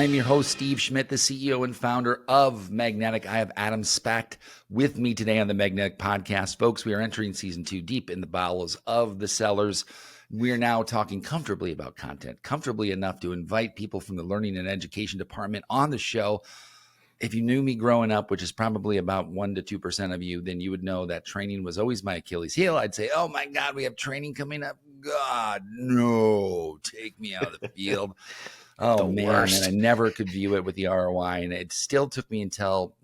I'm your host, Steve Schmidt, the CEO and founder of Magnetic. I have Adam Specht with me today on the Magnetic Podcast. Folks, we are entering season 2 deep in the bowels of the sellers. We are now talking comfortably about content, comfortably enough to invite people from the learning and education department on the show. If you knew me growing up, which is probably about 1 to 2% of you, then you would know that training was always my Achilles heel. I'd say, oh my God, we have training coming up. God, no, take me out of the field. Oh, man, worst. And I never could view it with the ROI. And it still took me until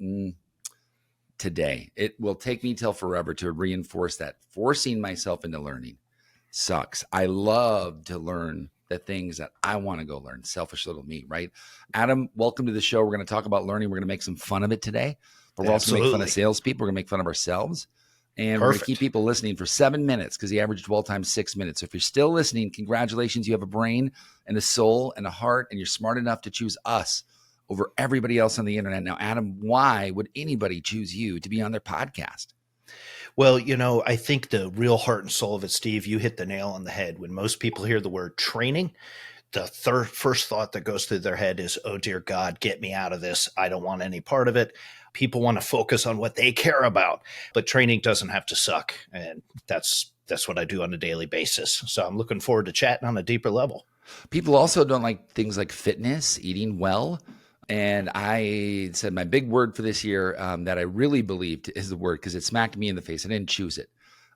today. It will take me till forever to reinforce that. Forcing myself into learning sucks. I love to learn the things that I want to go learn. Selfish little me, right? Adam, welcome to the show. We're going to talk about learning. We're going to make some fun of it today. But we're also going to make fun of salespeople. We're going to make fun of ourselves. And we're going to keep people listening for 7 minutes because the average dwell time is 6 minutes. So if you're still listening, congratulations. You have a brain and a soul and a heart, and you're smart enough to choose us over everybody else on the internet. Now, Adam, why would anybody choose you to be on their podcast? Well, you know, I think the real heart and soul of it, Steve, you hit the nail on the head. When most people hear the word training, the first thought that goes through their head is, oh, dear God, get me out of this. I don't want any part of it. People want to focus on what they care about, but training doesn't have to suck. And that's what I do on a daily basis. So I'm looking forward to chatting on a deeper level. People also don't like things like fitness, eating well. And I said my big word for this year that I really believed is the word because it smacked me in the face. I didn't choose it.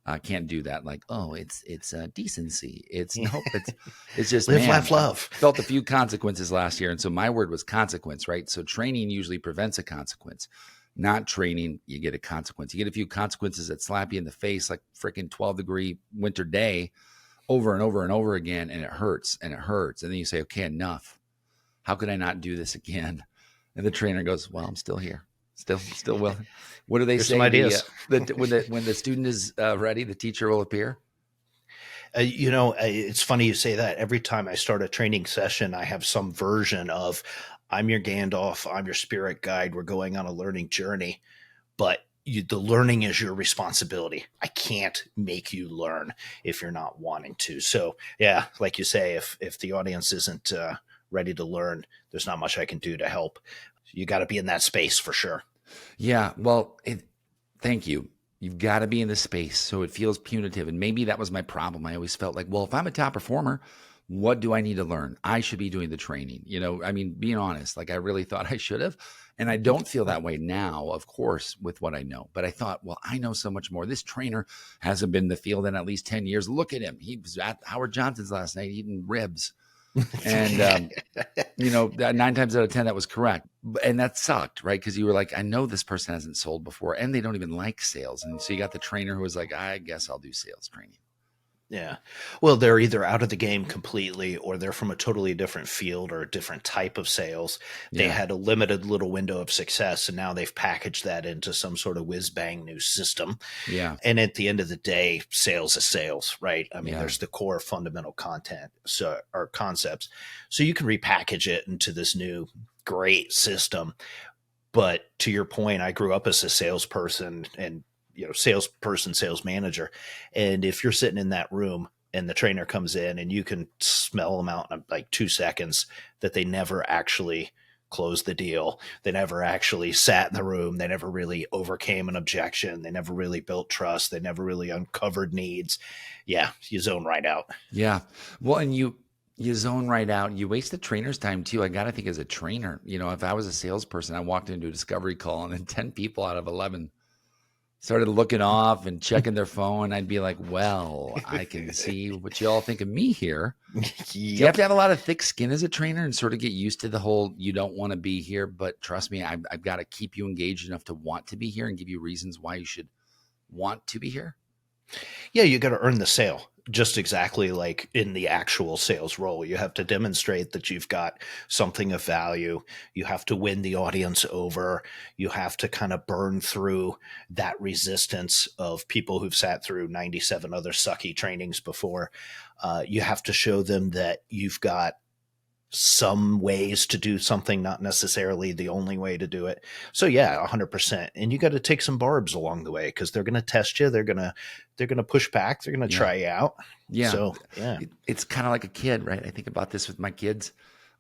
I can't do that. Like, oh, it's decency. It's just live, laugh, love. Felt a few consequences last year. And so my word was consequence, right? So training usually prevents a consequence. Not training, you get a consequence. You get a few consequences that slap you in the face like freaking 12-degree winter day over and over and over again. And it hurts and it hurts. And then you say, okay, enough. How could I not do this again? And the trainer goes, well, I'm still here. Still willing. What do they say? Some ideas. When the student is ready, the teacher will appear. It's funny you say that. Every time I start a training session, I have some version of I'm your Gandalf, I'm your spirit guide. We're going on a learning journey, but the learning is your responsibility. I can't make you learn if you're not wanting to. So yeah, like you say, if the audience isn't ready to learn, there's not much I can do to help. You got to be in that space for sure. Yeah. Well, thank you. You've got to be in the space. So it feels punitive. And maybe that was my problem. I always felt like, well, if I'm a top performer, what do I need to learn? I should be doing the training. Being honest, like I really thought I should have. And I don't feel that way now, of course, with what I know. But I thought, well, I know so much more. This trainer hasn't been in the field in at least 10 years. Look at him. He was at Howard Johnson's last night eating ribs. And, 9 times out of 10, that was correct. And that sucked, right? Because you were like, I know this person hasn't sold before and they don't even like sales. And so you got the trainer who was like, I guess I'll do sales training. Yeah. Well, they're either out of the game completely or they're from a totally different field or a different type of sales. They had a limited little window of success and now they've packaged that into some sort of whiz bang new system. Yeah. And at the end of the day, sales is sales, right? I mean, there's the core fundamental content or concepts. So you can repackage it into this new great system. But to your point, I grew up as a salesperson and salesperson, sales manager. And if you're sitting in that room and the trainer comes in and you can smell them out in like 2 seconds that they never actually closed the deal. They never actually sat in the room. They never really overcame an objection. They never really built trust. They never really uncovered needs. Yeah. You zone right out. Yeah. Well, and you zone right out. You waste the trainer's time too. I got to think as a trainer, if I was a salesperson, I walked into a discovery call and then 10 people out of 11 started looking off and checking their phone. I'd be like, well, I can see what you all think of me here. Do you have to have a lot of thick skin as a trainer and sort of get used to the whole, you don't want to be here, but trust me, I've got to keep you engaged enough to want to be here and give you reasons why you should want to be here? Yeah, you got to earn the sale. Just exactly like in the actual sales role. You have to demonstrate that you've got something of value. You have to win the audience over. You have to kind of burn through that resistance of people who've sat through 97 other sucky trainings before. You have to show them that you've got some ways to do something, not necessarily the only way to do it. So yeah, 100%. And you got to take some barbs along the way because they're going to test you. They're going to push back. They're going to try you out. Yeah. So yeah, it's kind of like a kid, right? I think about this with my kids.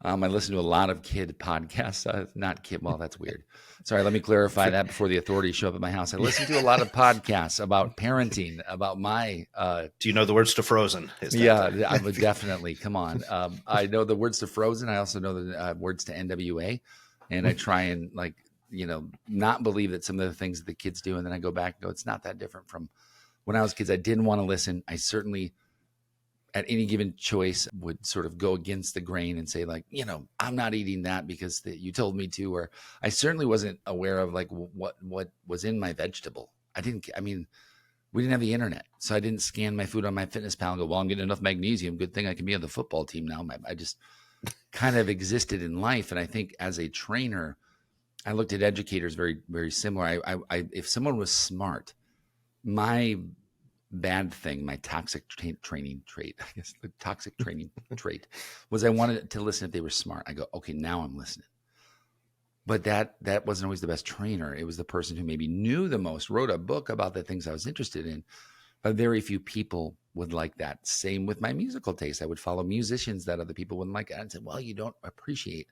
I listen to a lot of kid podcasts. Not kid. Well, that's weird. Sorry, let me clarify that before the authorities show up at my house. I listen to a lot of podcasts about parenting, about my. Do you know the words to Frozen? Is Yeah, that I would definitely. Come on. I know the words to Frozen. I also know the words to NWA, and I try and not believe that some of the things that the kids do, and then I go back and go, it's not that different from when I was kids. I didn't want to listen. I certainly, at any given choice, would sort of go against the grain and say, like, I'm not eating that because you told me to, or I certainly wasn't aware of like what was in my vegetable. We didn't have the internet, so I didn't scan my food on my fitness pal and go, well, I'm getting enough magnesium. Good thing I can be on the football team now. I just kind of existed in life. And I think as a trainer, I looked at educators very, very similar. If someone was smart, my bad thing, my toxic training trait, I guess the toxic training trait was I wanted to listen if they were smart. I go, okay, now I'm listening. But that wasn't always the best trainer. It was the person who maybe knew the most, wrote a book about the things I was interested in. But very few people would like that. Same with my musical taste. I would follow musicians that other people wouldn't like. I'd say, well, you don't appreciate,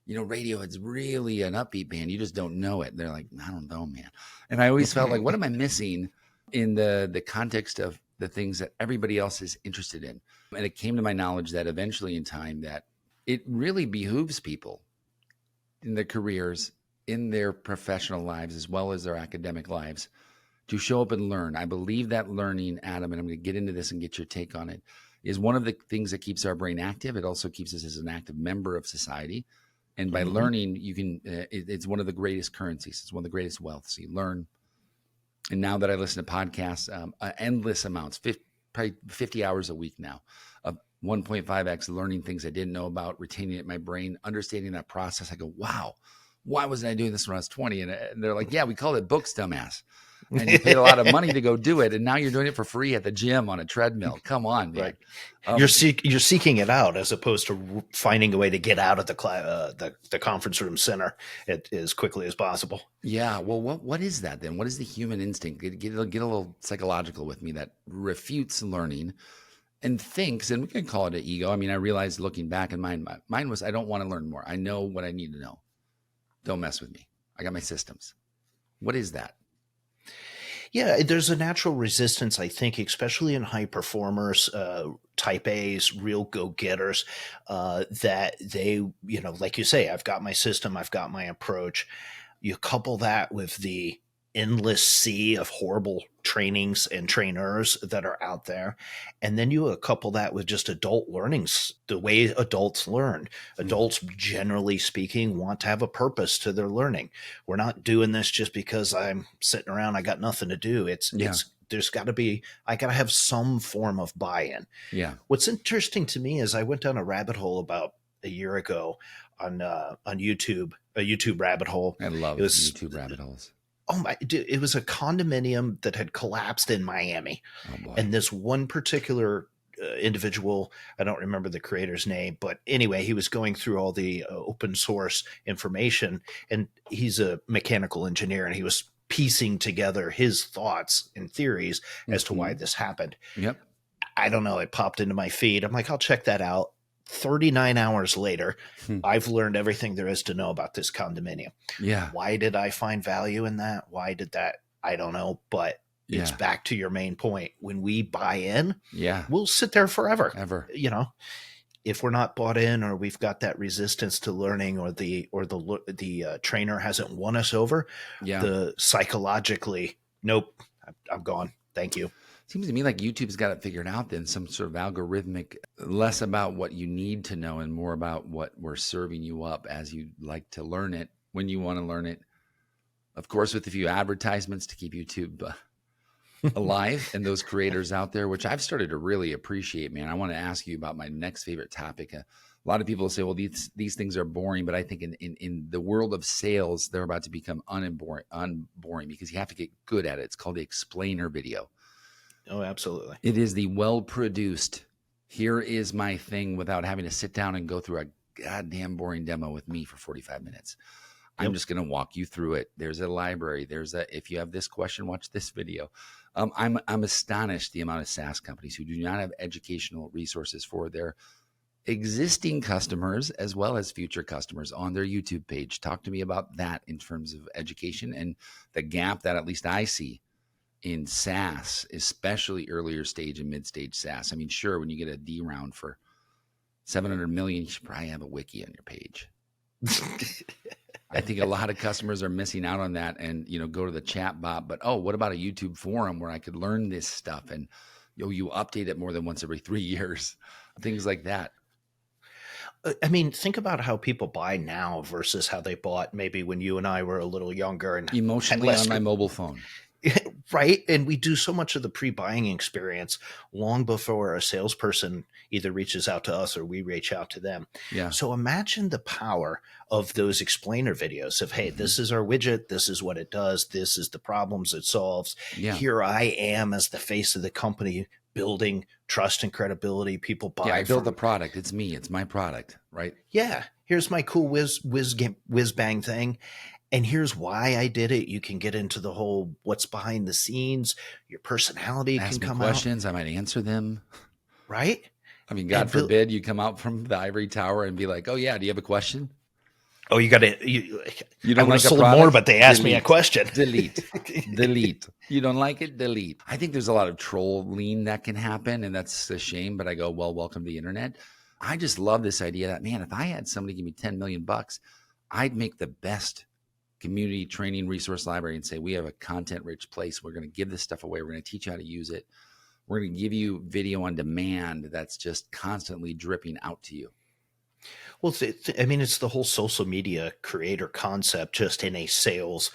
Radiohead's really an upbeat band. You just don't know it. They're like, I don't know, man. And I always felt like, what am I missing in the context of the things that everybody else is interested in? And it came to my knowledge that eventually in time that it really behooves people in their careers, in their professional lives, as well as their academic lives, to show up and learn. I believe that learning, Adam, and I'm going to get into this and get your take on it, is one of the things that keeps our brain active. It also keeps us as an active member of society. And by learning, you can, it's one of the greatest currencies. It's one of the greatest wealths. You learn. And now that I listen to podcasts, endless amounts, probably 50 hours a week now of 1.5x learning things I didn't know about, retaining it in my brain, understanding that process. I go, wow, why wasn't I doing this when I was 20? And they're like, yeah, we call it books, dumbass. And you paid a lot of money to go do it. And now you're doing it for free at the gym on a treadmill. Come on, man. Right. You're seeking it out as opposed to finding a way to get out of the conference room center as quickly as possible. Yeah. Well, what is that then? What is the human instinct? Get a little psychological with me that refutes learning and thinks, and we can call it an ego. I mean, I realized looking back in mine was, I don't want to learn more. I know what I need to know. Don't mess with me. I got my systems. What is that? Yeah, there's a natural resistance, I think, especially in high performers, type A's, real go-getters, that they, like you say, I've got my system, I've got my approach. You couple that with the endless sea of horrible trainings and trainers that are out there. And then you couple that with just adult learnings, the way adults learn. Adults, generally speaking, want to have a purpose to their learning. We're not doing this just because I'm sitting around, I got nothing to do. There's got to be, I got to have some form of buy-in. Yeah. What's interesting to me is I went down a rabbit hole about a year ago on YouTube, a YouTube rabbit hole. I love YouTube rabbit holes. Oh my, dude, it was a condominium that had collapsed in Miami. Oh boy. And this one particular individual, I don't remember the creator's name, but anyway, he was going through all the open source information, and he's a mechanical engineer, and he was piecing together his thoughts and theories as to why this happened. Yep. I don't know. It popped into my feed. I'm like, I'll check that out. 39 hours later, I've learned everything there is to know about this condominium. Yeah. Why did I find value in that? Why did that? I don't know, but it's back to your main point. When we buy in, we'll sit there forever. Ever. If we're not bought in, or we've got that resistance to learning, or the trainer hasn't won us over, the psychologically, nope, I'm gone. Thank you. Seems to me like YouTube's got it figured out then, some sort of algorithmic, less about what you need to know and more about what we're serving you up as you like to learn it, when you want to learn it. Of course, with a few advertisements to keep YouTube alive and those creators out there, which I've started to really appreciate, man. I want to ask you about my next favorite topic. A lot of people say, well, these things are boring, but I think in the world of sales, they're about to become unboring because you have to get good at it. It's called the explainer video. Oh, absolutely. It is the well-produced, here is my thing, without having to sit down and go through a goddamn boring demo with me for 45 minutes. I'm just going to walk you through it. There's a library. If you have this question, watch this video. I'm astonished the amount of SaaS companies who do not have educational resources for their existing customers as well as future customers on their YouTube page. Talk to me about that in terms of education and the gap that at least I see in SaaS, especially earlier stage and mid stage SaaS. I mean, sure, when you get a D round for 700 million, you should probably have a wiki on your page. I think a lot of customers are missing out on that and, go to the chat bot, but what about a YouTube forum where I could learn this stuff and you update it more than once every 3 years, things like that. I mean, think about how people buy now versus how they bought maybe when you and I were a little younger and Emotionally on my mobile phone. Right. And we do so much of the pre-buying experience long before a salesperson either reaches out to us or we reach out to them. Yeah. So imagine the power of those explainer videos of, hey, this is our widget. This is what it does. This is the problems it solves. Yeah. Here I am as the face of the company building trust and credibility. People buy. Yeah, I built the product. It's me. It's my product, right? Yeah. Here's my cool whiz bang thing. And here's why I did it. You can get into the whole what's behind the scenes. Your personality Ask can me come questions. out. I might answer them. Right? I mean, God forbid you come out from the ivory tower and be like, "Oh yeah, do you have a question?" Oh, you got to. You don't like sold product? more, but they asked me a question. Delete. You don't like it? Delete. I think there's a lot of trolling that can happen, and that's a shame. But I go, well, welcome to the internet. I just love this idea that, man, if I had somebody give me $10 million, I'd make the best community training resource library and say, we have a content rich place. We're going to give this stuff away. We're going to teach you how to use it. We're going to give you video on demand that's just constantly dripping out to you. Well, I mean, it's the whole social media creator concept just in a sales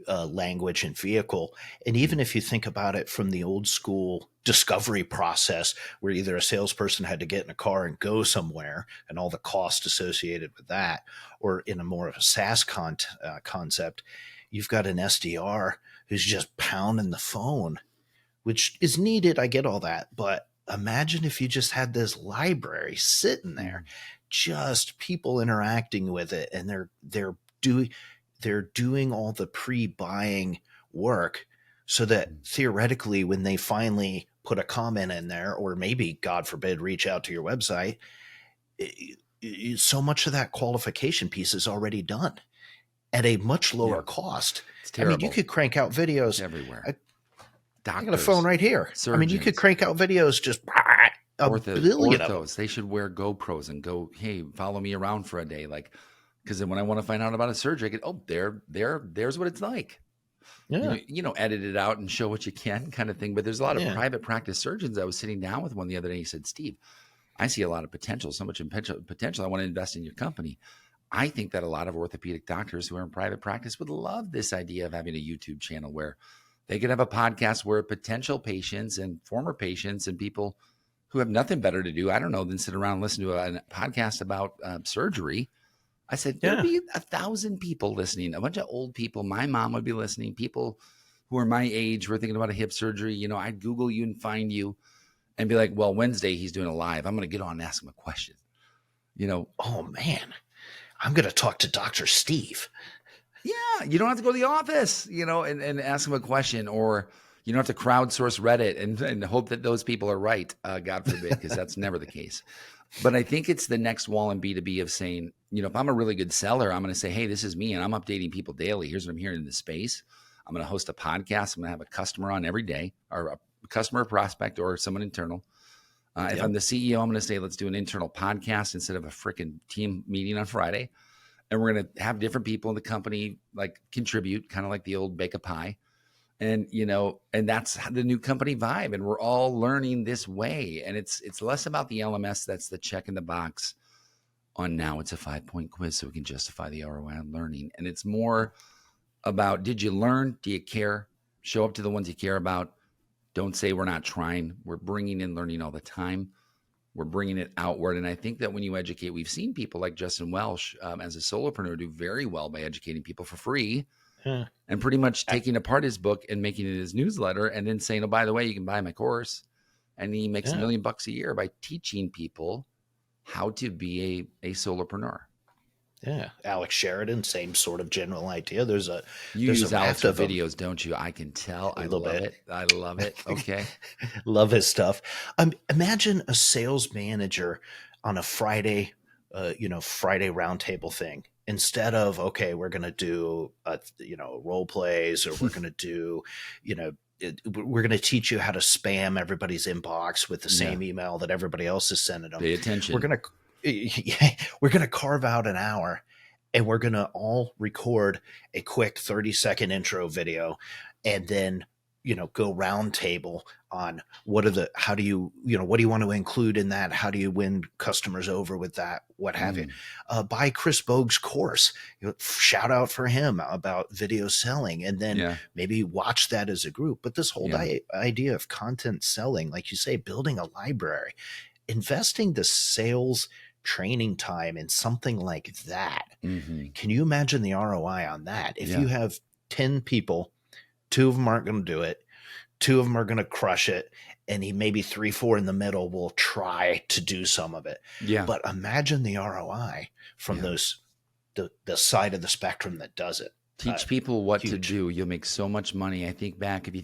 language and vehicle. And even if you think about it from the old school discovery process, where either a salesperson had to get in a car and go somewhere and all the cost associated with that, or in a more of a SaaS concept, you've got an SDR who's just pounding the phone, which is needed. I get all that. But imagine if you just had this library sitting there, just people interacting with it, and they're doing all the pre-buying work so that theoretically when they finally put a comment in there, or maybe God forbid reach out to your website, so much of that qualification piece is already done at a much lower cost. It's terrible. I mean, you could crank out videos everywhere. I got a phone right here. Surgeons. I mean, you could crank out videos just orthos. They should wear GoPros and go, hey, follow me around for a day. Like, because then when I want to find out about a surgery, I get, there's what it's like. Yeah. Edit it out and show what you can kind of thing. But there's a lot of private practice surgeons. I was sitting down with one the other day. He said, Steve, I see a lot of potential, so much potential. I want to invest in your company. I think that a lot of orthopedic doctors who are in private practice would love this idea of having a YouTube channel where they could have a podcast where potential patients and former patients and people who have nothing better to do, I don't know, than sit around and listen to a podcast about surgery. I said, there'd be 1,000 people listening, a bunch of old people. My mom would be listening. People who are my age who are thinking about a hip surgery. I'd Google you and find you and be like, well, Wednesday he's doing a live. I'm going to get on and ask him a question. Oh, man, I'm going to talk to Dr. Steve. Yeah, you don't have to go to the office, and ask him a question, or you don't have to crowdsource Reddit and hope that those people are right, God forbid, because that's never the case. But I think it's the next wall in B2B of saying, if I'm a really good seller, I'm going to say, hey, this is me, and I'm updating people daily. Here's what I'm hearing in the space. I'm going to host a podcast. I'm going to have a customer on every day, or a customer prospect or someone internal. If I'm the CEO, I'm going to say, let's do an internal podcast instead of a freaking team meeting on Friday. And we're going to have different people in the company like contribute, kind of like the old bake a pie. And, and that's the new company vibe. And we're all learning this way. And it's less about the LMS. That's the check in the box on now. It's a 5-point quiz so we can justify the ROI on learning. And it's more about, did you learn? Do you care? Show up to the ones you care about. Don't say we're not trying. We're bringing in learning all the time. We're bringing it outward. And I think that when you educate, we've seen people like Justin Welsh as a solopreneur do very well by educating people for free and pretty much taking apart his book and making it his newsletter and then saying, oh, by the way, you can buy my course. And he makes $1 million a year by teaching people how to be a solopreneur. Yeah. Alex Sheridan, same sort of general idea. You use Alex for videos, don't you? I can tell. I love it. I love it. Okay. Love his stuff. Imagine a sales manager on a Friday, Friday roundtable thing, instead of, okay, we're going to do, role plays, or we're going to do, we're going to teach you how to spam everybody's inbox with the Yeah. same email that everybody else is sending them. Pay attention. We're going to carve out an hour, and we're going to all record a quick 30-second intro video, and then, go round table on what do you want to include in that? How do you win customers over with that? What have you? Buy Chris Bogue's course, shout out for him about video selling, and then maybe watch that as a group. But this whole idea of content selling, like you say, building a library, investing the sales training time in something like that. Can you imagine the ROI on that? If you have 10 people, 2 of them aren't going to do it, 2 of them are going to crush it, and maybe 3, 4 in the middle will try to do some of it. But imagine the ROI from the side of the spectrum that does it. Teach people what to do. You'll make so much money. I think back, if you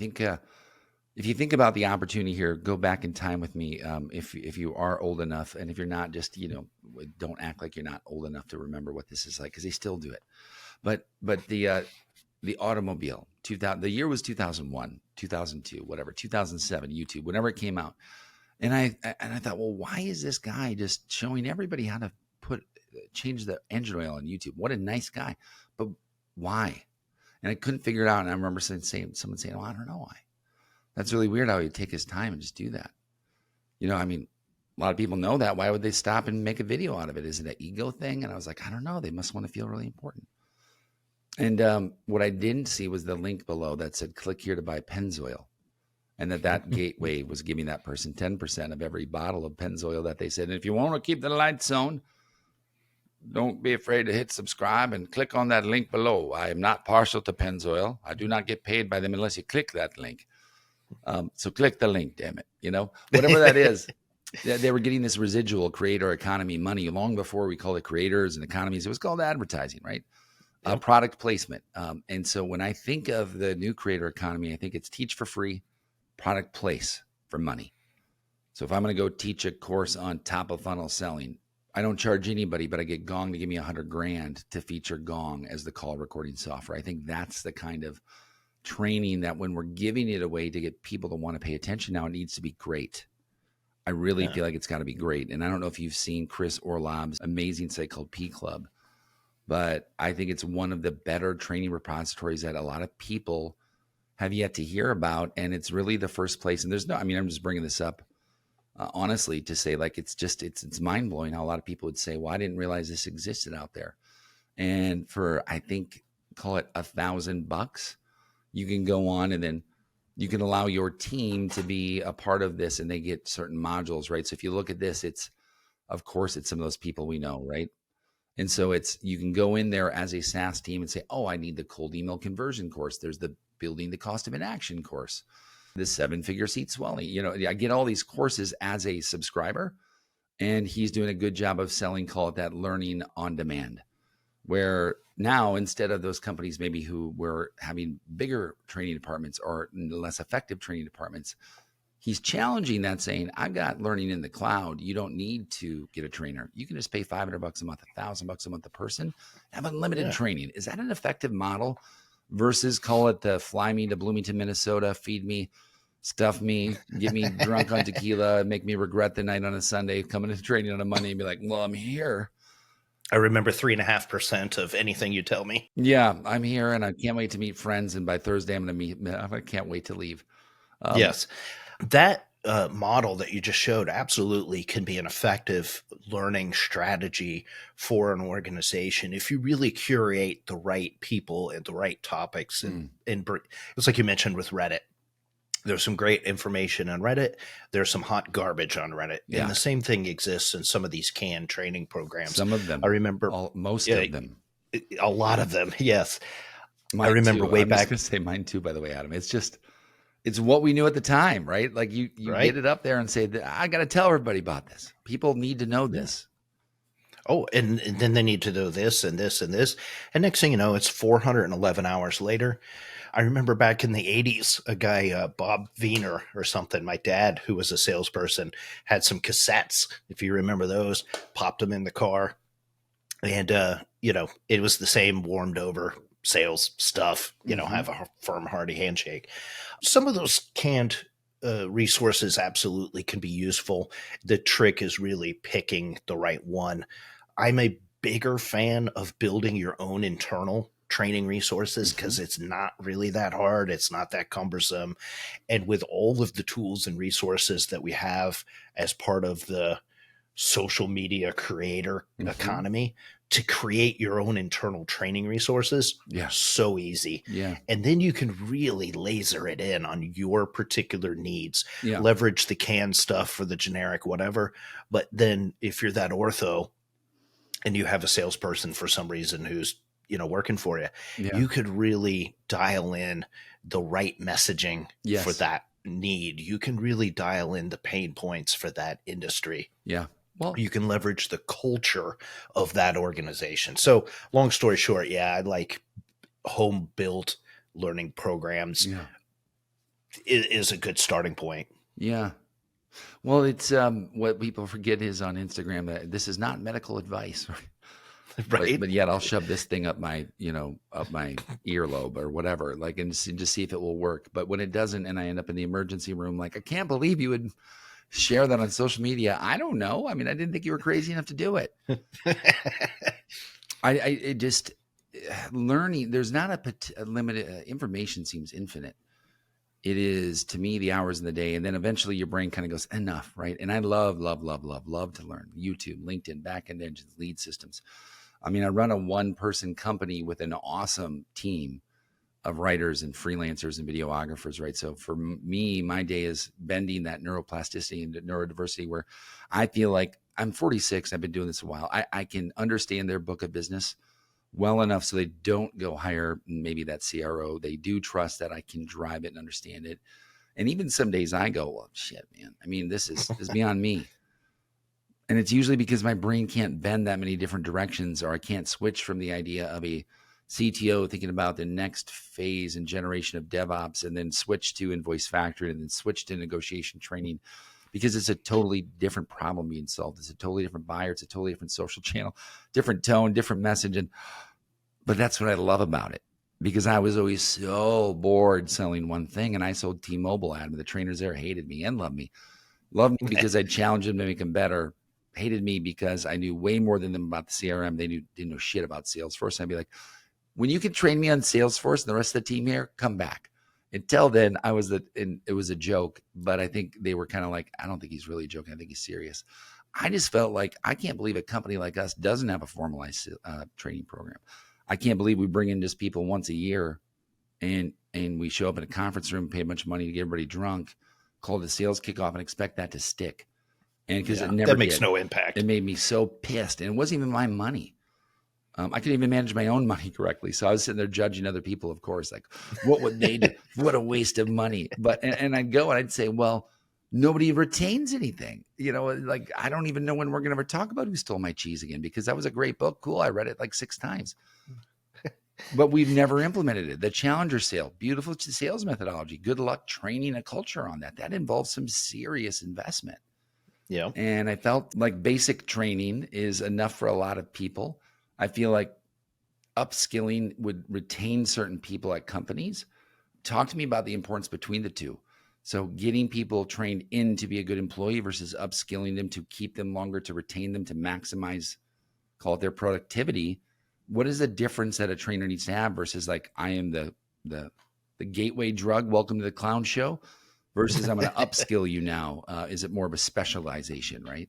think about the opportunity here, go back in time with me. If you are old enough, and if you're not, just, don't act like you're not old enough to remember what this is like, because they still do it. But the automobile, the year was 2001, 2002, whatever, 2007, YouTube, whenever it came out. And I thought, well, why is this guy just showing everybody how to change the engine oil on YouTube? What a nice guy. But why? And I couldn't figure it out. And I remember someone saying, well, I don't know why. That's really weird how he'd take his time and just do that. A lot of people know that. Why would they stop and make a video out of it? Is it an ego thing? And I was like, I don't know. They must want to feel really important. And what I didn't see was the link below that said, click here to buy Pennzoil. And that gateway was giving that person 10% of every bottle of Pennzoil that they said. And if you want to keep the lights on, don't be afraid to hit subscribe and click on that link below. I am not partial to Pennzoil. I do not get paid by them unless you click that link. So click the link, damn it. Whatever that is. They were getting this residual creator economy money long before we called it creators and economies. It was called advertising, right? Product placement. And so when I think of the new creator economy, I think it's teach for free, product place for money. So if I'm going to go teach a course on top of funnel selling, I don't charge anybody, but I get Gong to give me $100,000 to feature Gong as the call recording software. I think that's the kind of training that when we're giving it away to get people to want to pay attention now, it needs to be great. I really feel like it's got to be great. And I don't know if you've seen Chris Orlov's amazing site called P Club, but I think it's one of the better training repositories that a lot of people have yet to hear about. And it's really the first place. And I'm just bringing this up honestly to say, like, it's mind blowing how a lot of people would say, well, I didn't realize this existed out there. And for, I think, call it $1,000, you can go on and then you can allow your team to be a part of this, and they get certain modules, right? So if you look at this, of course, it's some of those people we know, right? And so you can go in there as a SaaS team and say, oh, I need the cold email conversion course. There's the building the cost of inaction course, the 7-figure seat swelling. I get all these courses as a subscriber, and he's doing a good job of selling, call it that, learning on demand, where now, instead of those companies maybe who were having bigger training departments or less effective training departments, he's challenging that, saying, I've got learning in the cloud. You don't need to get a trainer. You can just pay $500 a month, $1,000 a month a person, have unlimited training. Is that an effective model versus, call it, the fly me to Bloomington, Minnesota, feed me, stuff me, get me drunk on tequila, make me regret the night on a Sunday, coming to training on a Monday and be like, well, I'm here. I remember 3.5% of anything you tell me. Yeah, I'm here and I can't wait to meet friends. And by Thursday, I'm going to meet, I can't wait to leave. Yes. That model that you just showed absolutely can be an effective learning strategy for an organization if you really curate the right people and the right topics. And it's like you mentioned with Reddit. There's some great information on Reddit. There's some hot garbage on Reddit. Yeah. And the same thing exists in some of these canned training programs. Some of them. I remember most of them. A lot of them, yes. Mine I remember too. way I'm back. I'm just going to say mine too, by the way, Adam. It's what we knew at the time, right? Like you right? Get it up there and say, I got to tell everybody about this. People need to know this. Oh, and then they need to know this and this and this. And next thing you know, it's 411 hours later. I remember back in the 80s, a guy, Bob Veener or something, my dad, who was a salesperson, had some cassettes, if you remember those, popped them in the car. And, it was the same warmed over sales stuff, Mm-hmm. have a firm, hearty handshake. Some of those canned resources absolutely can be useful. The trick is really picking the right one. I'm a bigger fan of building your own internal training resources Mm-hmm. because it's not really that hard. It's not that cumbersome. And with all of the tools and resources that we have as part of the social media creator Mm-hmm. economy, to create your own internal training resources, Yeah. so easy. Yeah. And then you can really laser it in on your particular needs, Yeah. leverage the canned stuff for the generic whatever. But then if you're that ortho and you have a salesperson for some reason who's working for you, Yeah. you could really dial in the right messaging for Yes. that need. You can really dial in the pain points for that industry. Yeah. Well, You can leverage the culture of that organization. So long story short, yeah, I like home built learning programs yeah. is a good starting point. Yeah. Well, it's what people forget is on Instagram that this is not medical advice, Right. but yet I'll shove this thing up my up my earlobe or whatever, like, and just see if it will work. But when it doesn't, and I end up in the emergency room, like, I can't believe you would share that on social media. I don't know. I mean, I didn't think you were crazy enough to do it. I it just learning. There's not a limited information seems infinite. It is to me the hours in the day, and then eventually your brain kind of goes enough, right? And I love, love, love, love, love to learn YouTube, LinkedIn, backend engines, lead systems. I mean, I run a one-person company with an awesome team of writers and freelancers and videographers, right? So for me, my day is bending that neuroplasticity and neurodiversity where I feel like I'm 46. I've been doing this a while. I can understand their book of business well enough so they don't go hire maybe that CRO. They do trust that I can drive it and understand it. And even some days I go, well, shit, man. I mean, this is beyond me. And it's usually because my brain can't bend that many different directions, or I can't switch from the idea of a CTO thinking about the next phase and generation of DevOps and then switch to invoice factory and then switch to negotiation training, because it's a totally different problem being solved. It's a totally different buyer. It's a totally different social channel, different tone, different message. But that's what I love about it, because I was always so bored selling one thing, and I sold T-Mobile at them. The trainers there hated me and loved me. Loved me because I challenged them to make them better. Hated me because I knew way more than them about the CRM. They didn't know shit about Salesforce. And I'd be like, when you can train me on Salesforce and the rest of the team here, come back. Until then, and it was a joke, but I think they were kind of like, I don't think he's really joking. I think he's serious. I just felt like, I can't believe a company like us doesn't have a formalized training program. I can't believe we bring in just people once a year and we show up in a conference room, pay a bunch of money to get everybody drunk, call it a sales kickoff, and expect that to stick. And because it Yeah, never that makes did, no it impact. made me so pissed. And it wasn't even my money. I couldn't even manage my own money correctly. So I was sitting there judging other people, of course, like, what would they do? What a waste of money. But, and I'd go and I'd say, well, nobody retains anything. Like, I don't even know when we're going to ever talk about Who Stole My Cheese again, because that was a great book. Cool. I read it like 6 times, but we've never implemented it. The Challenger sale, beautiful sales methodology. Good luck training a culture on that. That involves some serious investment. Yeah. And I felt like basic training is enough for a lot of people. I feel like upskilling would retain certain people at companies. Talk to me about the importance between the two. So getting people trained in to be a good employee versus upskilling them to keep them longer, to retain them, to maximize, call it, their productivity. What is the difference that a trainer needs to have versus, like, I am the gateway drug, welcome to the clown show, versus I'm going to upskill you now? Is it more of a specialization, right?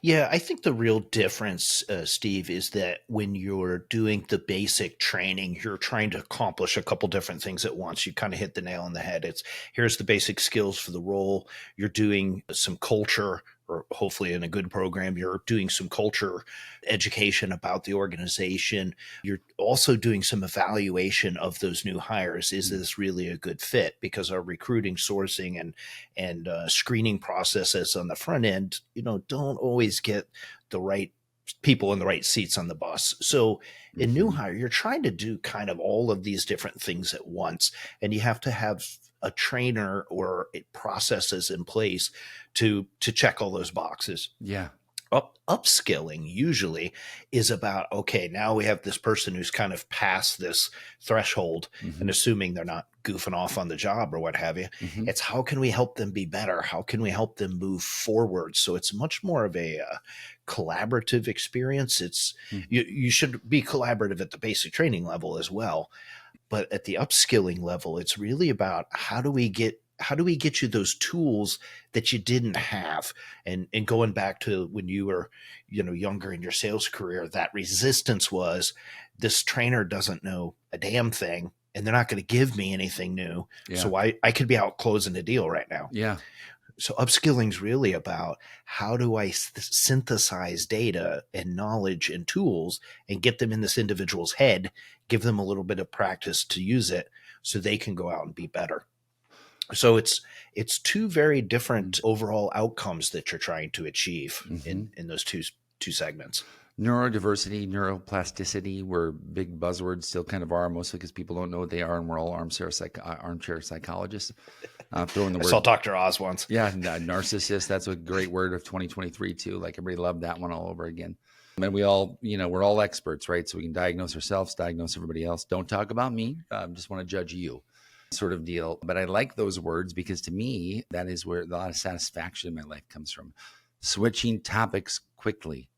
Yeah, I think the real difference, Steve, is that when you're doing the basic training, you're trying to accomplish a couple different things at once. You kind of hit the nail on the head. It's here's the basic skills for the role. You're doing some culture, or hopefully in a good program, you're doing some culture education about the organization. You're also doing some evaluation of those new hires. Is this really a good fit? Because our recruiting, sourcing, and screening processes on the front end, don't always get the right people in the right seats on the bus. So in new Mm-hmm. hire, you're trying to do kind of all of these different things at once, and you have to have a trainer or processes in place to check all those boxes. Yeah. Upskilling usually is about, okay, now we have this person who's kind of past this threshold, Mm-hmm. and assuming they're not goofing off on the job or what have you, Mm-hmm. it's how can we help them be better? How can we help them move forward? So it's much more of a collaborative experience. It's Mm-hmm. you should be collaborative at the basic training level as well, but at the upskilling level, it's really about how do we get you those tools that you didn't have. And going back to when you were, younger in your sales career, that resistance was, this trainer doesn't know a damn thing, and they're not going to give me anything new. Yeah. So I could be out closing a deal right now. Yeah. So upskilling is really about, how do I synthesize data and knowledge and tools and get them in this individual's head, give them a little bit of practice to use it so they can go out and be better. So it's two very different overall outcomes that you're trying to achieve Mm-hmm. in those two segments. Neurodiversity, neuroplasticity were big buzzwords, still kind of are, mostly because people don't know what they are, and we're all armchair psychologists. Throwing the I word, saw Dr. Oz once. yeah, narcissist. That's a great word of 2023 too. Like everybody loved that one all over again. And we all, we're all experts, right? So we can diagnose ourselves, diagnose everybody else. Don't talk about me. Just want to judge you, sort of deal. But I like those words because to me, that is where a lot of satisfaction in my life comes from. Switching topics quickly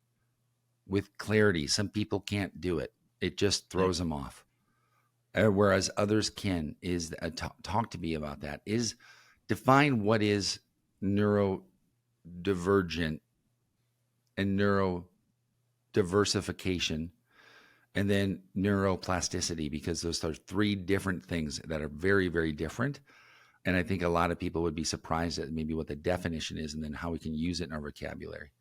with clarity. Some people can't do it. It just throws them off. Whereas others can. Is talk to me about that. Is define what is neurodivergent and neurodiversification, and then neuroplasticity, because those are three different things that are very, very different. And I think a lot of people would be surprised at maybe what the definition is and then how we can use it in our vocabulary.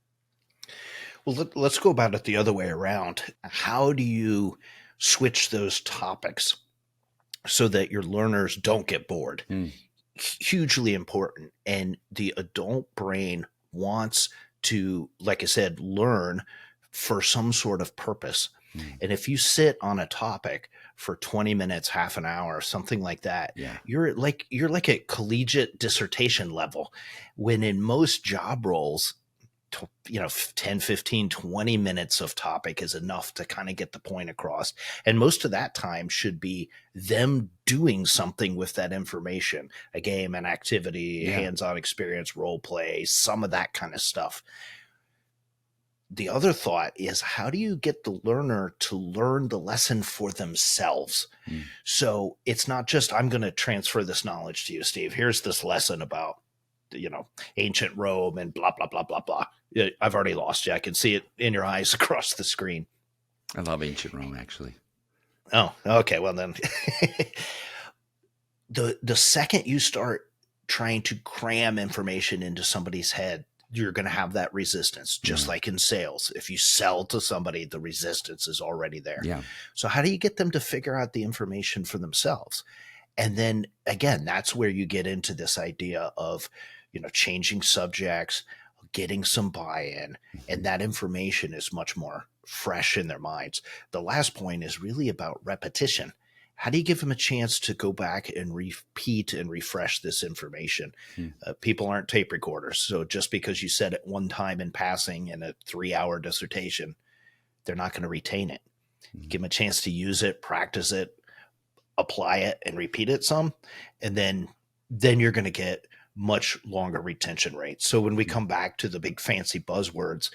Well, let's go about it the other way around. How do you switch those topics so that your learners don't get bored? Hugely important. And the adult brain wants to, like I said, learn for some sort of purpose. And if you sit on a topic for 20 minutes, half an hour, something like that, Yeah. you're like at collegiate dissertation level, when in most job roles, 10, 15, 20 minutes of topic is enough to kind of get the point across. And most of that time should be them doing something with that information, a game, an activity, hands-on experience, role play, some of that kind of stuff. The other thought is, how do you get the learner to learn the lesson for themselves? So it's not just, I'm going to transfer this knowledge to you, Steve. Here's this lesson about, ancient Rome and blah, blah, blah, blah, blah. I've already lost you. I can see it in your eyes across the screen. I love ancient Rome, actually. Oh, okay. Well, then the second you start trying to cram information into somebody's head, you're going to have that resistance, just like in sales. If you sell to somebody, the resistance is already there. Yeah. So how do you get them to figure out the information for themselves? And then again, that's where you get into this idea of, changing subjects, getting some buy-in, and that information is much more fresh in their minds. The last point is really about repetition. How do you give them a chance to go back and repeat and refresh this information? People aren't tape recorders. So just because you said it one time in passing in a 3-hour dissertation, they're not going to retain it. Give them a chance to use it, practice it, apply it, and repeat it some. And then you're going to get much longer retention rates. So when we come back to the big fancy buzzwords,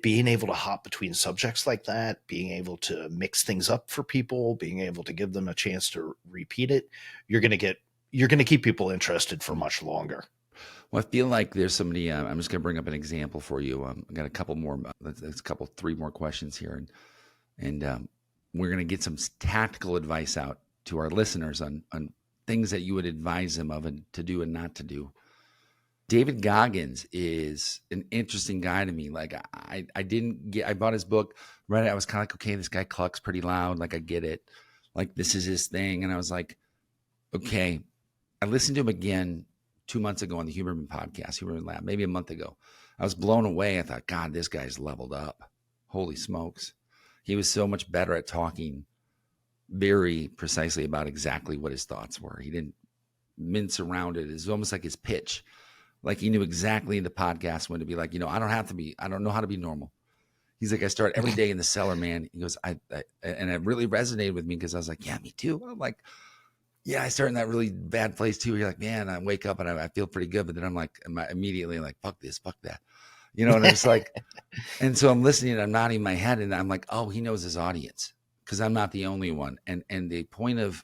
being able to hop between subjects like that, being able to mix things up for people, being able to give them a chance to repeat it, you're going to keep people interested for much longer. Well, I feel like there's somebody, I'm just going to bring up an example for you. I got a couple more, three more questions here. And we're going to get some tactical advice out to our listeners on things that you would advise them of and to do and not to do. David Goggins is an interesting guy to me. Like I bought his book, read it. I was kind of like, okay, this guy clucks pretty loud. Like I get it. Like this is his thing. And I was like, okay. I listened to him again 2 months ago on the Huberman podcast, Huberman Lab, maybe a month ago. I was blown away. I thought, God, this guy's leveled up. Holy smokes. He was so much better at talking very precisely about exactly what his thoughts were. He didn't mince around it. It was almost like his pitch. Like he knew exactly in the podcast when to be like, I don't know how to be normal. He's like, I start every day in the cellar, man. He goes, and it really resonated with me because I was like, yeah, me too. I'm like, yeah, I start in that really bad place too. You're like, man, I wake up and I feel pretty good. But then I'm like, immediately like, fuck this, fuck that. And it's like, and so I'm listening and I'm nodding my head and I'm like, oh, he knows his audience because I'm not the only one. And the point of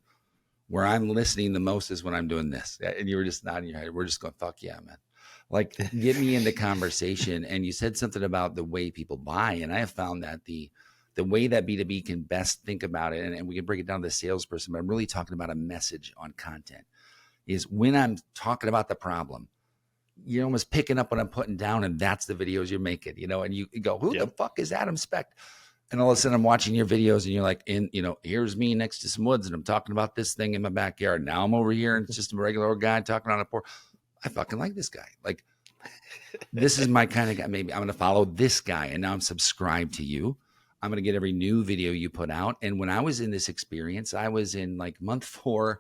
where I'm listening the most is when I'm doing this. And you were just nodding your head. We're just going, fuck yeah, man. Like, get me in the conversation. And you said something about the way people buy. And I have found that the way that B2B can best think about it, and we can break it down to the salesperson, but I'm really talking about a message on content, is when I'm talking about the problem, you're almost picking up what I'm putting down, and that's the videos you're making, and you go, who the fuck is Adam Specht? And all of a sudden I'm watching your videos and you're like, here's me next to some woods and I'm talking about this thing in my backyard. Now I'm over here and it's just a regular old guy talking on a porch. I fucking like this guy. Like, this is my kind of guy. Maybe I'm going to follow this guy. And now I'm subscribed to you. I'm going to get every new video you put out. And when I was in this experience, I was in like month 4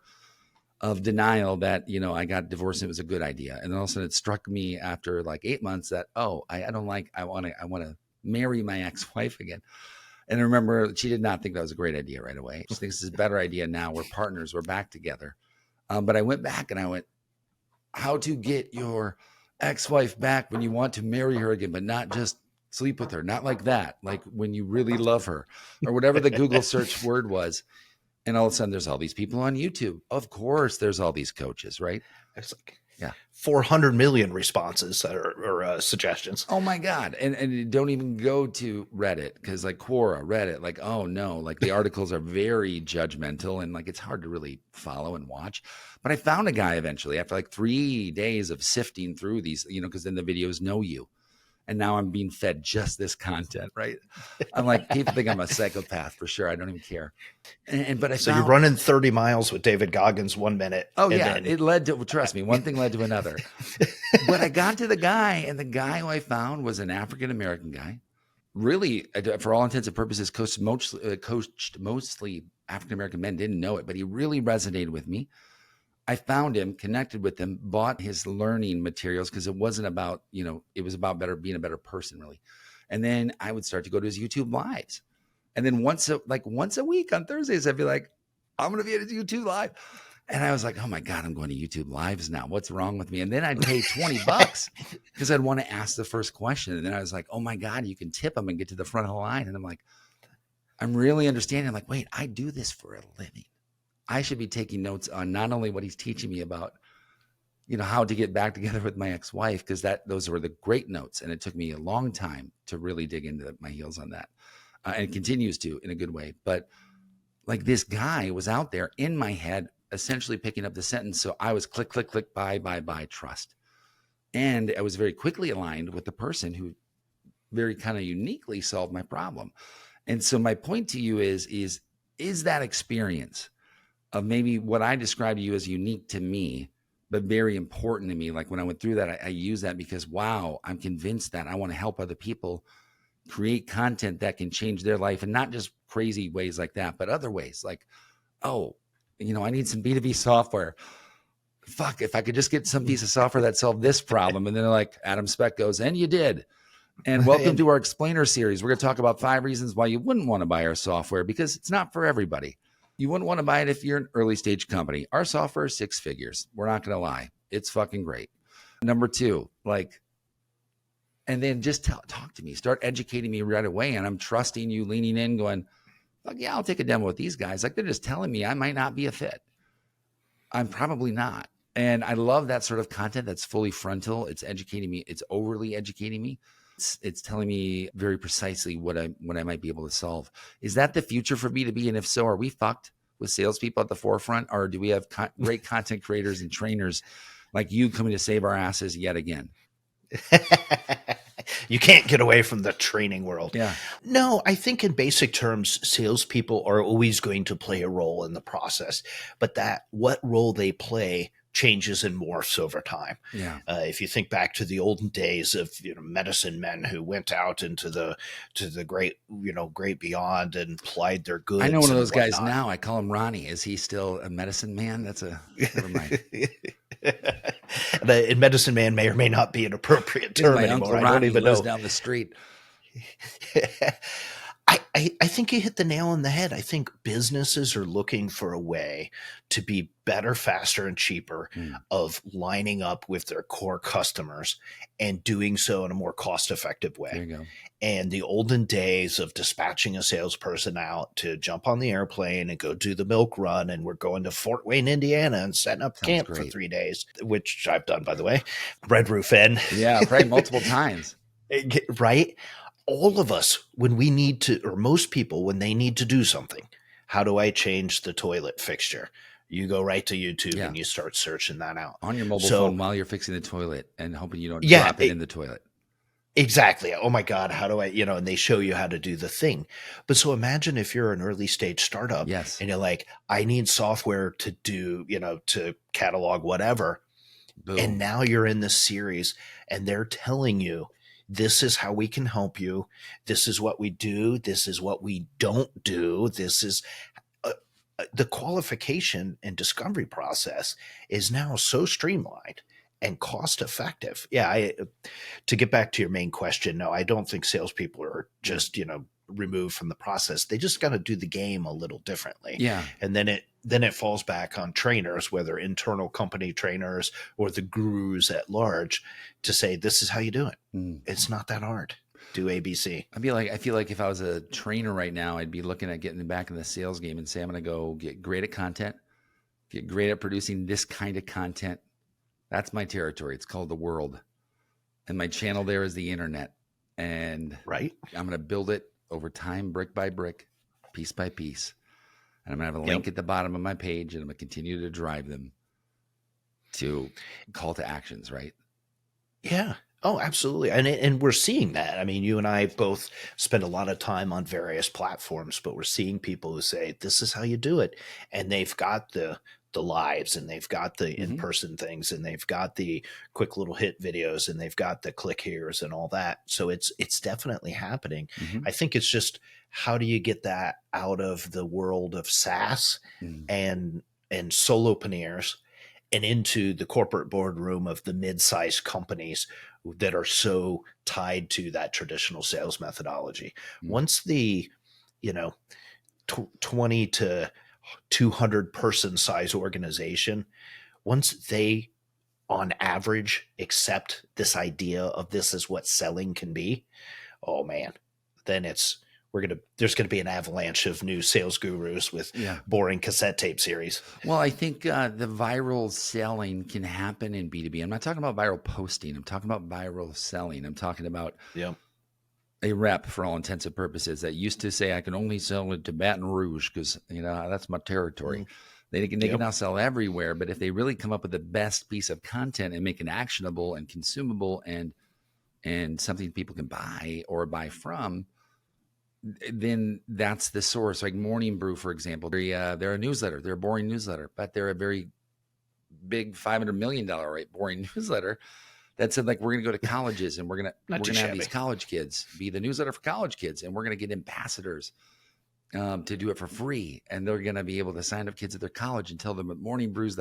of denial that, I got divorced and it was a good idea. And then all of a sudden it struck me after like 8 months that, I want to marry my ex-wife again. And I remember she did not think that was a great idea right away. She thinks it's a better idea now. We're partners. We're back together. But I went back and I went, how to get your ex-wife back when you want to marry her again, but not just sleep with her. Not like that. Like when you really love her or whatever the Google search word was. And all of a sudden there's all these people on YouTube. Of course, there's all these coaches, right? It's like, yeah, 400 million responses or suggestions. Oh my God. And don't even go to Reddit because like Quora, Reddit, like, oh no, like the articles are very judgmental and like it's hard to really follow and watch. But I found a guy eventually after like 3 days of sifting through these, because then the videos know you. And now I'm being fed just this content, right? I'm like, people think I'm a psychopath for sure. I don't even care. But you're running 30 miles with David Goggins 1 minute. Oh yeah, it led to, trust me, one thing led to another. But I got to the guy, and the guy who I found was an African-American guy. Really, for all intents and purposes, coached mostly African-American men, didn't know it, but he really resonated with me. I found him, connected with him, bought his learning materials because it wasn't about, it was about being a better person, really. And then I would start to go to his YouTube lives. And then once a week on Thursdays, I'd be like, I'm going to be at his YouTube live. And I was like, oh my God, I'm going to YouTube lives now. What's wrong with me? And then I'd pay $20 because I'd want to ask the first question. And then I was like, oh my God, you can tip them and get to the front of the line. And I'm like, I'm really understanding. I'm like, wait, I do this for a living. I should be taking notes on not only what he's teaching me about, how to get back together with my ex-wife, because those were the great notes. And it took me a long time to really dig into my heels on that. And it continues to in a good way. But like this guy was out there in my head, essentially picking up the sentence. So I was click, click, click, buy, trust. And I was very quickly aligned with the person who very kind of uniquely solved my problem. And so my point to you is that experience of maybe what I described to you as unique to me, but very important to me. Like when I went through that, I use that because, wow, I'm convinced that I want to help other people create content that can change their life, and not just crazy ways like that, but other ways like, oh, I need some B2B software. Fuck, if I could just get some piece of software that solved this problem. And then they're like, Adam Specht goes, and you did. And welcome to our explainer series. We're going to talk about 5 reasons why you wouldn't want to buy our software, because it's not for everybody. You wouldn't want to buy it if you're an early stage company. Our software is 6 figures. We're not going to lie. It's fucking great. Number 2, and then just talk to me, start educating me right away. And I'm trusting you, leaning in, going, fuck yeah, I'll take a demo with these guys. Like they're just telling me I might not be a fit. I'm probably not. And I love that sort of content that's fully frontal. It's educating me. It's overly educating me. It's telling me very precisely what I might be able to solve. Is that the future for B2B? And if so, are we fucked with salespeople at the forefront, or do we have great content creators and trainers like you coming to save our asses yet again? You can't get away from the training world. Yeah. No, I think in basic terms, salespeople are always going to play a role in the process, but what role they play changes and morphs over time. Yeah. If you think back to the olden days of medicine men who went out into the great great beyond and plied their I know one goods of and those guys whatnot. now. I call him Ronnie. Is he still a medicine man? Never mind. And medicine man may or may not be an appropriate He's term my anymore. Uncle I don't Ronnie. He even lives know. down the street. I think you hit the nail on the head. I think businesses are looking for a way to be better, faster, and cheaper of lining up with their core customers and doing so in a more cost-effective way. There you go. And the olden days of dispatching a salesperson out to jump on the airplane and go do the milk run, and we're going to Fort Wayne, Indiana, and setting up Sounds camp for great. 3 days, which I've done, by the way. Red Roof Inn. Yeah, probably multiple times. Right? All of us, when we need to, or most people, when they need to do something, how do I change the toilet fixture? You go right to YouTube and you start searching that out. On your mobile phone while you're fixing the toilet and hoping you don't drop it in the toilet. Exactly. Oh my God, how do I, and they show you how to do the thing. But so imagine if you're an early stage startup and you're like, I need software to do, to catalog whatever. Boom. And now you're in this series and they're telling you, this is how we can help you. This is what we do. This is what we don't do. This is the qualification and discovery process is now so streamlined and cost effective. Yeah. To get back to your main question, no, I don't think salespeople are just, removed from the process. They just got to do the game a little differently. Yeah. And then it falls back on trainers, whether internal company trainers or the gurus at large, to say, this is how you do it. It's not that hard. Do ABC. I feel like if I was a trainer right now, I'd be looking at getting back in the sales game and say, I'm going to go get great at content, get great at producing this kind of content. That's my territory. It's called the world. And my channel there is the internet. And I'm going to build it over time, brick by brick, piece by piece. And I'm going to have a link at the bottom of my page, and I'm going to continue to drive them to call to actions, right? Yeah. Oh, absolutely. And we're seeing that. I mean, you and I both spend a lot of time on various platforms, but we're seeing people who say, this is how you do it. And they've got the lives, and they've got the in-person things, and they've got the quick little hit videos, and they've got the click here's and all that. So it's definitely happening. I think it's just, how do you get that out of the world of SaaS and solopreneurs and into the corporate boardroom of the mid-sized companies that are so tied to that traditional sales methodology? Once the 20 to 200 person size organization, once they on average accept this idea of this is what selling can be, oh man, then there's going to be an avalanche of new sales gurus with boring cassette tape series. Well, I think the viral selling can happen in B2B. I'm not talking about viral posting. I'm talking about viral selling. I'm talking about a rep, for all intents and purposes, that used to say, I can only sell to Baton Rouge because, that's my territory. They can now sell everywhere. But if they really come up with the best piece of content and make it actionable and consumable and something people can buy or buy from, then that's the source. Like Morning Brew, for example, they're a newsletter. They're a boring newsletter, but they're a very big $500 million boring newsletter that said, like, we're going to go to colleges and we're going to have these college kids be the newsletter for college kids. And we're going to get ambassadors to do it for free. And they're going to be able to sign up kids at their college and tell them that Morning Brew's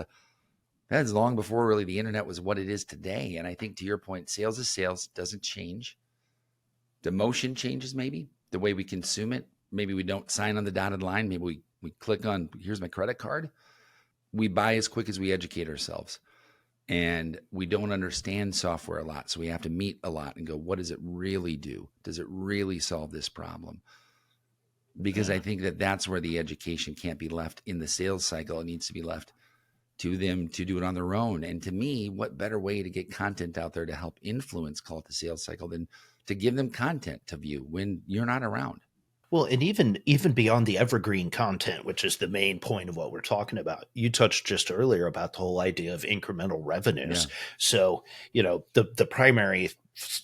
that's long before really the internet was what it is today. And I think, to your point, sales is sales. Doesn't change. The motion changes, maybe the way we consume it. Maybe we don't sign on the dotted line. Maybe we click on, here's my credit card. We buy as quick as we educate ourselves. And we don't understand software a lot. So we have to meet a lot and go, what does it really do? Does it really solve this problem? Because I think that's where the education can't be left in the sales cycle. It needs to be left to them to do it on their own. And to me, what better way to get content out there to help influence, call it the sales cycle, than to give them content to view when you're not around? Well, and even beyond the evergreen content, which is the main point of what we're talking about, you touched just earlier about the whole idea of incremental revenues. Yeah. So, the primary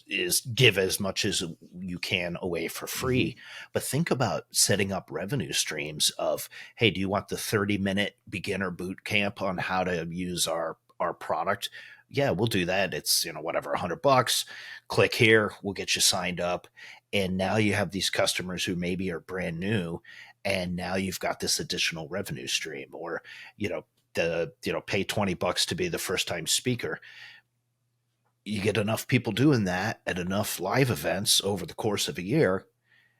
is give as much as you can away for Mm-hmm. free. But think about setting up revenue streams of, hey, do you want the 30-minute beginner boot camp on how to use our product? Yeah, we'll do that. It's, whatever, $100. Click here, we'll get you signed up, and now you have these customers who maybe are brand new, and now you've got this additional revenue stream. Or pay $20 to be the first time speaker. You get enough people doing that at enough live events over the course of a year,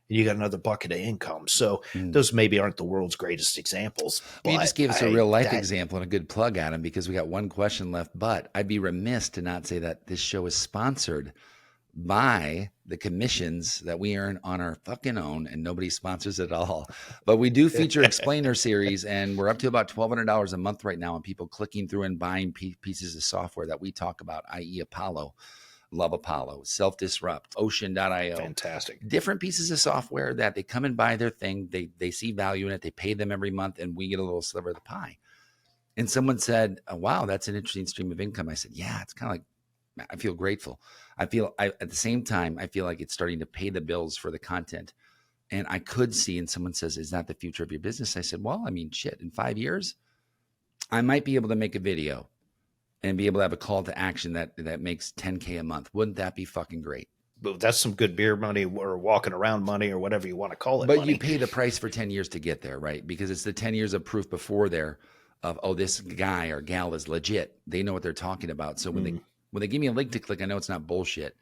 and you got another bucket of income. So Mm. those maybe aren't the world's greatest examples, Well, you just but gave us a I real life that example and a good plug, Adam, because we got one question left. But I'd be remiss to not say that this show is sponsored by the commissions that we earn on our fucking own, and nobody sponsors it at all. But we do feature explainer series, and we're up to about $1,200 a month right now, and people clicking through and buying pieces of software that we talk about, i.e., Apollo, Love Apollo, Self Disrupt, Ocean.io, fantastic. different pieces of software that they come and buy their thing. They see value in it. They pay them every month, and we get a little sliver of the pie. And someone said, oh, wow, that's an interesting stream of income. I said, yeah, it's kind of like, I feel grateful. At the same time, I feel like it's starting to pay the bills for the content. And I could see, and someone says, is that the future of your business? I said, well, I mean, shit, in 5 years, I might be able to make a video and be able to have a call to action that makes 10K a month. Wouldn't that be fucking great? But that's some good beer money or walking around money or whatever you want to call it. But you Money. pay the price for 10 years to get there, right? Because it's the 10 years of proof before there of, oh, this guy or gal is legit. They know what they're talking about. So when they give me a link to click, I know it's not bullshit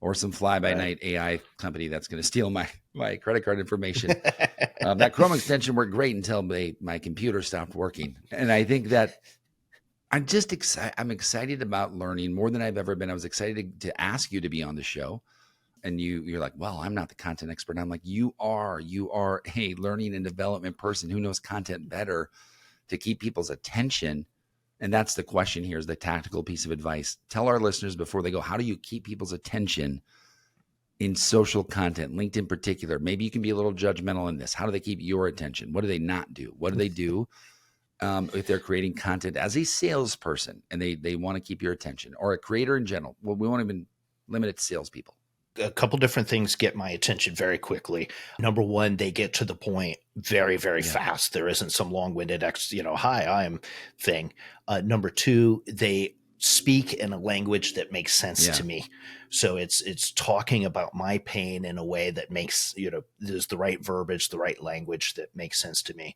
or some fly by night AI company that's going to steal my credit card information. That Chrome extension worked great until my computer stopped working. And I think that I'm just excited. I'm excited about learning more than I've ever been. I was excited to ask you to be on the show. And you're like, well, I'm not the content expert. And I'm like, you are a learning and development person who knows content better to keep people's attention. And that's the question here, is the tactical piece of advice. Tell our listeners before they go, how do you keep people's attention in social content, linked in particular? Maybe you can be a little judgmental in this. How do they keep your attention? What do they not do? What do they do if they're creating content as a salesperson and they want to keep your attention, or a creator in general? Well, we won't even limit it to salespeople. A couple different things get my attention very quickly. Number one, they get to the point very, very fast. There isn't some long-winded, hi, I am thing. Number two, they speak in a language that makes sense to me. So it's talking about my pain in a way that makes, there's the right verbiage, the right language that makes sense to me.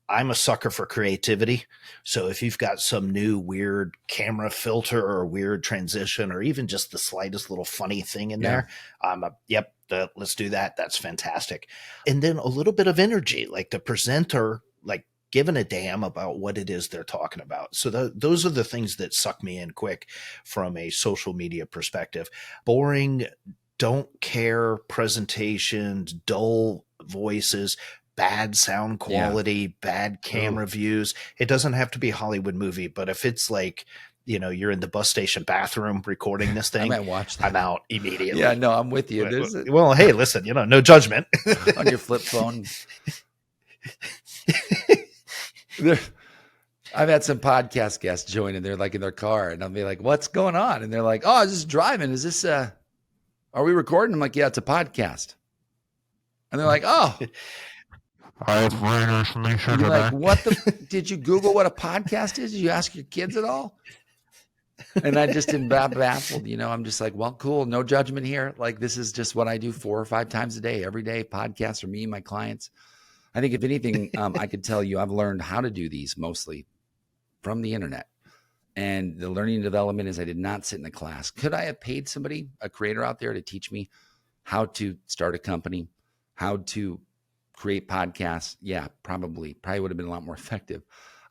I'm a sucker for creativity. So if you've got some new weird camera filter or weird transition, or even just the slightest little funny thing in there, let's do that. That's fantastic. And then a little bit of energy, like the presenter, like giving a damn about what it is they're talking about. So those are the things that suck me in quick from a social media perspective. Boring, don't care presentations, dull voices, bad sound quality, bad camera views. It doesn't have to be a Hollywood movie, but if it's like, you're in the bus station bathroom recording this thing, I might watch that. I'm out immediately. Yeah, no, I'm with you. Well, hey, listen, no judgment. On your flip phone. I've had some podcast guests join, and they're like in their car, and I'll be like, what's going on? And they're like, oh, I was just driving. Is this, are we recording? I'm like, yeah, it's a podcast. And they're like, oh. I have more information You're like, what did you Google what a podcast is? Did you ask your kids at all? And I just am baffled. I'm just like, well, cool. No judgment here. Like, this is just what I do 4 or 5 times a day, every day. Podcasts for me and my clients. I think if anything, I could tell you, I've learned how to do these mostly from the internet. And the learning and development is I did not sit in a class. Could I have paid somebody, a creator out there, to teach me how to start a company, how to create podcasts? Yeah, probably would have been a lot more effective.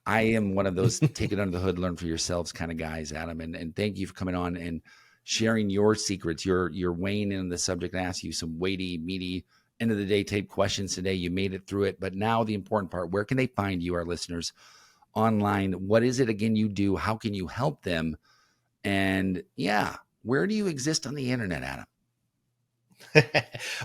I am one of those take it under the hood, learn for yourselves kind of guys, Adam. And thank you for coming on and sharing your secrets. You're weighing in on the subject. I asked you some weighty, meaty, end of the day tape questions today. You made it through it. But now the important part, where can they find you, our listeners, online? What is it again you do? How can you help them? And where do you exist on the internet, Adam?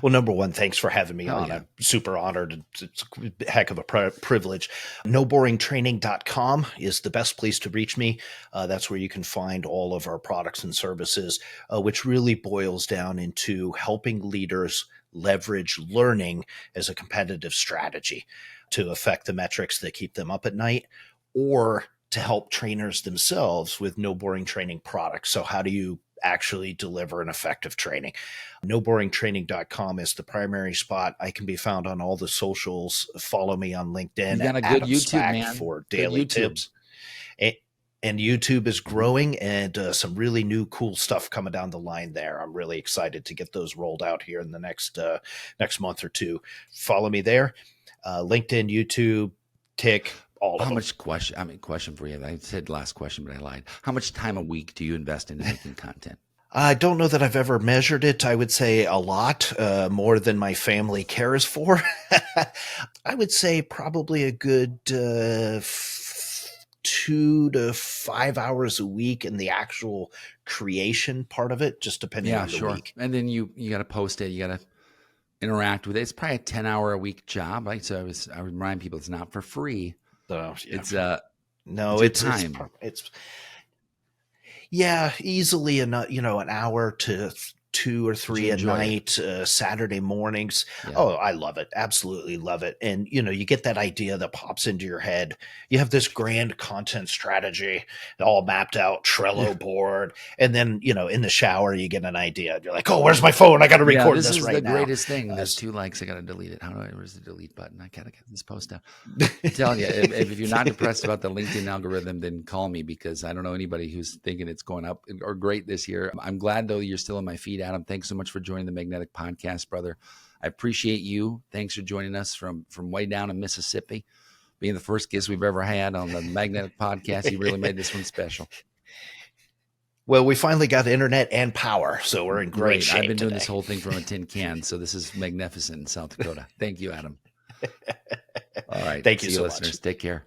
Well, number one, thanks for having me Hell on. yeah. I'm super honored. It's a heck of a privilege. NoBoringTraining.com is the best place to reach me. That's where you can find all of our products and services, which really boils down into helping leaders leverage learning as a competitive strategy to affect the metrics that keep them up at night, or to help trainers themselves with no boring training products. So how do you actually deliver an effective training? NoBoringTraining.com is the primary spot. I can be found on all the socials. Follow me on You LinkedIn got at a good Adam YouTube, Spack man. for Good daily YouTube. tips. And YouTube is growing, and some really new cool stuff coming down the line there. I'm really excited to get those rolled out here in the next month or two. Follow me there. LinkedIn, YouTube, Tick, all of How them. much question for you. I said last question, but I lied. How much time a week do you invest into making content? I don't know that I've ever measured it. I would say a lot, more than my family cares for. I would say probably a good 2 to 5 hours a week in the actual creation part of it, just depending Yeah, on the sure. week. And then you got to post it. You got to interact with it. It's probably a 10-hour a week job. Right? So I remind people it's not for free. So, yeah. It's No, it's your time. it's yeah, easily an hour to 2 or 3 at night, Saturday mornings. Yeah. Oh, I love it. Absolutely love it. And, you get that idea that pops into your head. You have this grand content strategy all mapped out, Trello board. And then, in the shower, you get an idea. You're like, oh, where's my phone? I got to record this this is right the now. greatest thing. There's 2 likes. I got to delete it. Where's the delete button? I got to get this post out. I'm telling you, if you're not depressed about the LinkedIn algorithm, then call me, because I don't know anybody who's thinking it's going up or great this year. I'm glad, though, you're still in my feed, Adam. Thanks so much for joining the Magnetic Podcast, brother. I appreciate you. Thanks for joining us from way down in Mississippi, being the first guest we've ever had on the Magnetic Podcast. You really made this one special. Well, we finally got internet and power, so we're in great shape. I've been doing today. this whole thing from a tin can, so this is magnificent in South Dakota. Thank you, Adam. All right. Thank you See so listeners. much. Take care.